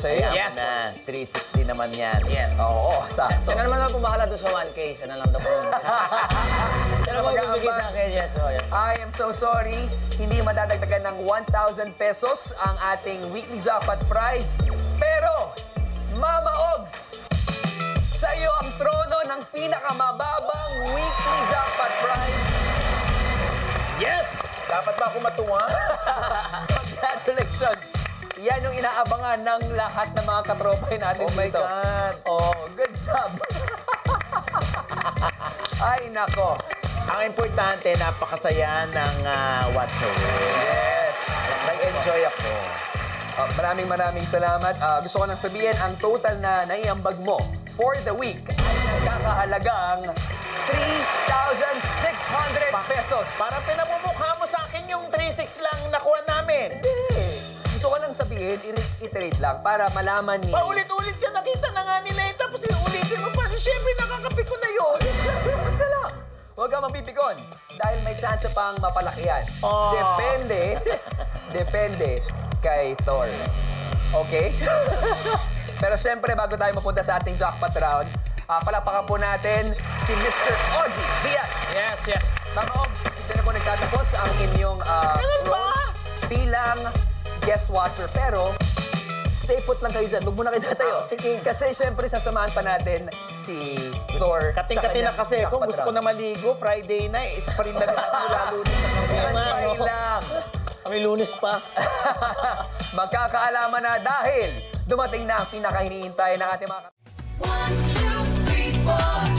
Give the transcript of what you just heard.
sa'yo yan. Yes, na 360 naman yan. Yes. Oo, sakto. Siya na naman ako bahala doon sa 1K. Siya na lang daw po. Siya na lang bibigay sa akin. Yes, oh, yes. I am so sorry. Hindi madadagdagan ng 1,000 pesos ang ating weekly jackpot prize. Pero, Mama Ogs, sa'yo ang trono ng pinakamababang weekly jackpot prize. Yes! Dapat ba ako matuwa? Congratulations! Yan yung inaabangan ng lahat ng mga katropay natin Oh my dito. God! Oh, good job! Ay, nako. Ang importante, napakasaya ng watcher. Yes! Nag-enjoy ako. Maraming salamat. Gusto ko nang sabihin, ang total na naiambag mo for the week ay nagkakahalagang 3,600 pesos. Parang pinamumukha mo sa akin yung 3-6 lang nakuha namin. Hindi. Gusto ko lang sabihin, i-reiterate lang para malaman ni... Paulit-ulit ka, nakita na nga nila eh. Tapos ulitin mo pa. Siyempre, nakakapiko na yun. Relax ka lang. Huwag kang mapipikon dahil may chance pang mapalakihan. Oh. Depende kay Thor. Okay? Pero siyempre, bago tayo mapunta sa ating jackpot round, palakpakan po natin si Mr. Ogie Diaz. Yes, yes. Mama Ogs, dito na po nagtatapos ang inyong role bilang guest watcher. Pero, stay put lang kayo dyan. Huwag muna kayo tatayo. Sige. Kasi siyempre, sasamahan pa natin si Thor Kating-kating na sa kasi. kanyang Kung jackpot gusto ko round. na maligo, Friday na eh. Isa pa rin na lalo na kasi. Antay lang. Kami Lunes pa. Magkakaalaman na dahil dumating na ang pinakahinihintayin ng ating mga... 1, 2, 3, 4